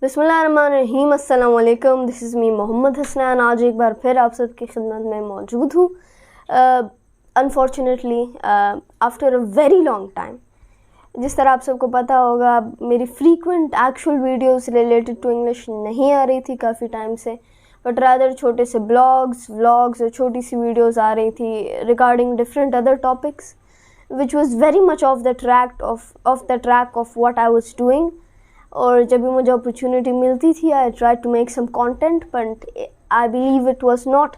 बिस्मिल्लाहिर्रहमानिर्रहीम, अस्सलाम वालेकुम। This is me Mohammad Hasnain. आज एक बार फिर आप सबकी खिदमत में मौजूद हूँ। Unfortunately after a very long time, जिस तरह आप सबको पता होगा, मेरी frequent actual videos related to English नहीं आ रही थी काफ़ी टाइम से, बट रादर छोटे से व्लॉग्स और छोटी सी वीडियोस आ रही थी regarding different other topics, which was very much off the track off what I was doing. और जब भी मुझे अपॉर्चुनिटी मिलती थी, I try to make some content, but I believe it was not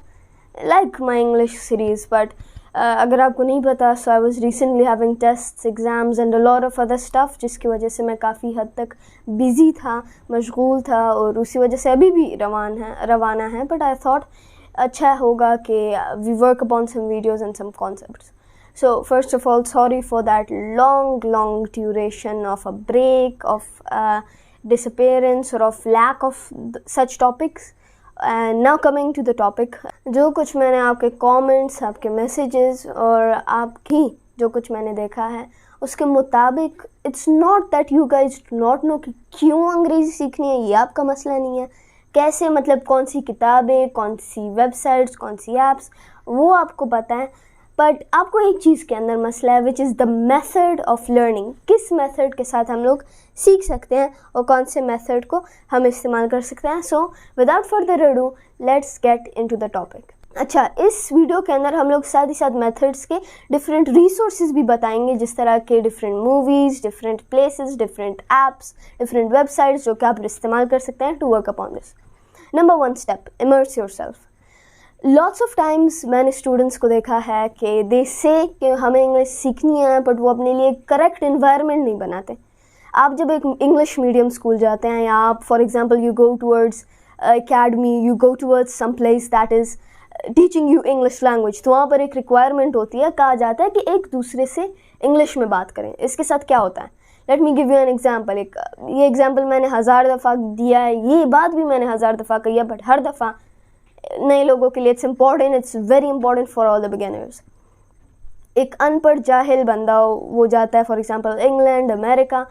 like my English series. But अगर आपको नहीं पता, so I was recently having tests, exams and a lot of other stuff, जिसकी वजह से मैं काफ़ी हद तक बिज़ी था, मशगूल था, और उसी वजह से अभी भी रवाना है। बट आई थॉट अच्छा होगा कि we work upon some videos and some concepts. So first of all, sorry for that long duration of a break, of disappearance, or of lack of such topics. And now coming to the topic, जो कुछ मैंने आपके comments, आपके messages और आपकी जो कुछ मैंने देखा है, उसके मुताबिक it's not that you guys do not know कि क्यों अंग्रेज़ी सीखनी है, ये आपका मसला नहीं है। कैसे, मतलब कौन सी किताबें, कौन सी वेबसाइट्स, कौन सी ऐप्स, वो आपको पता है। बट आपको एक चीज़ के अंदर मसला है, which is the method of learning. किस मेथड के साथ हम लोग सीख सकते हैं और कौन से मेथड को हम इस्तेमाल कर सकते हैं। So without further ado, let's get into the topic. अच्छा, इस वीडियो के अंदर हम लोग साथ ही साथ मेथड्स के डिफरेंट रिसोर्सेज भी बताएंगे, जिस तरह के different movies, different places, different apps, different websites, जो कि आप इस्तेमाल कर सकते हैं to work upon this. Number 1 step, immerse yourself. Lots of times मैंने स्टूडेंट्स को देखा है कि दे से कि हमें इंग्लिश सीखनी है, बट वो अपने लिए करेक्ट इन्वायरमेंट नहीं बनाते। आप जब एक इंग्लिश मीडियम स्कूल जाते हैं, या आप for example you go towards academy, you go towards some place that is teaching you English language, तो वहाँ पर एक रिक्वायरमेंट होती है, कहा जाता है कि एक दूसरे से इंग्लिश में बात करें। इसके साथ क्या होता है, let me give you an example. ये एग्जाम्पल मैंने 1000 दफ़ा दिया है, ये बात भी मैंने 1000 दफ़ा कही है, बट हर दफ़ा नए लोगों के लिए it's very important for all the beginners. एक अनपढ़ जाहिल बंदा वो जाता है for example England, America,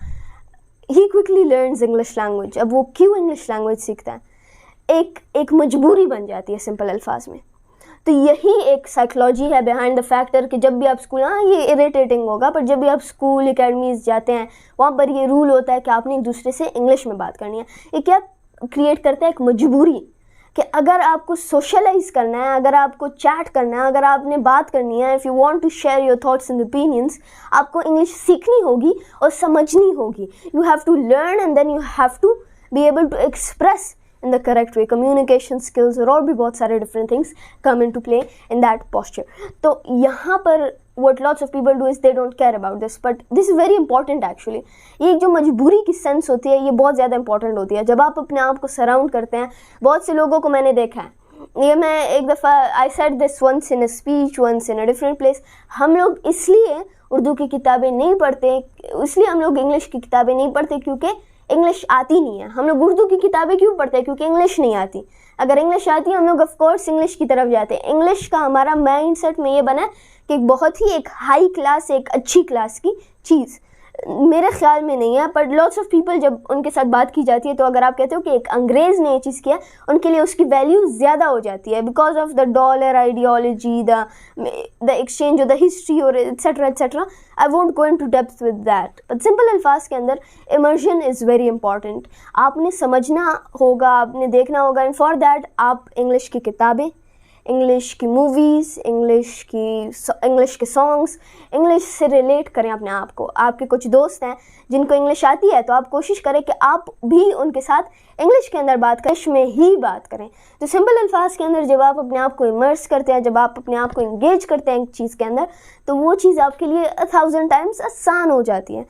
he quickly learns English language. अब वो क्यों इंग्लिश लैंग्वेज सीखता है, एक मजबूरी बन जाती है सिंपल अल्फाज में। तो यही एक साइकोलॉजी है बिहाइंड द फैक्टर कि जब भी आप स्कूल, ये इरिटेटिंग होगा, पर जब भी आप स्कूल एकेडमीज जाते हैं, वहाँ पर ये रूल होता है कि आपने एक दूसरे से इंग्लिश में बात करनी है। ये क्या क्रिएट करता है, एक मजबूरी कि अगर आपको सोशलाइज करना है, अगर आपको चैट करना है, अगर आपने बात करनी है, if you want to share your thoughts and opinions, आपको इंग्लिश सीखनी होगी और समझनी होगी। You have to learn and then you have to be able to express in the correct way. Communication skills और भी बहुत सारे different things come into play in that posture. तो यहाँ पर what lots of people do is they don't care about this, but this is very important actually. ये जो मजबूरी की सेंस होती है, ये बहुत ज़्यादा इंपॉर्टेंट होती है। जब आप अपने आप को सराउंड करते हैं, बहुत से लोगों को मैंने देखा है, ये मैं एक दफ़ा I said this once in a speech, once in a different place, हम लोग इसलिए उर्दू की किताबें नहीं पढ़ते, इसलिए हम लोग इंग्लिश की किताबें नहीं पढ़ते क्योंकि इंग्लिश आती नहीं है। हम लोग उर्दू की किताबें क्यों पढ़ते हैं, क्योंकि इंग्लिश नहीं आती। अगर इंग्लिश आती है, हम लोग ऑफ कोर्स इंग्लिश की तरफ जाते हैं। इंग्लिश का हमारा माइंड सेट में ये बना है कि बहुत ही एक हाई क्लास, एक अच्छी क्लास की चीज़ मेरे ख्याल में नहीं है। बट लॉट्स ऑफ पीपल, जब उनके साथ बात की जाती है, तो अगर आप कहते हो कि एक अंग्रेज़ ने ये चीज़ किया, उनके लिए उसकी वैल्यू ज़्यादा हो जाती है, because of the dollar ideology, the exchange और द हिस्ट्री और etcetera. I won't go into depth with that, but simple अल्फाज के अंदर इमर्जन इज़ वेरी इंपॉर्टेंट। आपने समझना होगा, आपने देखना होगा, एंड फॉर दैट आप इंग्लिश की किताबें, इंग्लिश की मूवीज़, इंग्लिश के सॉन्ग्स, इंग्लिश से रिलेट करें अपने आप को। आपके कुछ दोस्त हैं जिनको इंग्लिश आती है, तो आप कोशिश करें कि आप भी उनके साथ इंग्लिश के अंदर बात करें, इंग्लिश में ही बात करें। तो सिंपल अल्फाज के अंदर जब आप अपने आप को इमर्स करते हैं, जब आप अपने आप को इंगेज करते हैं एक चीज़ के अंदर, तो वो चीज़ आपके लिए 1000 टाइम्स आसान हो जाती है।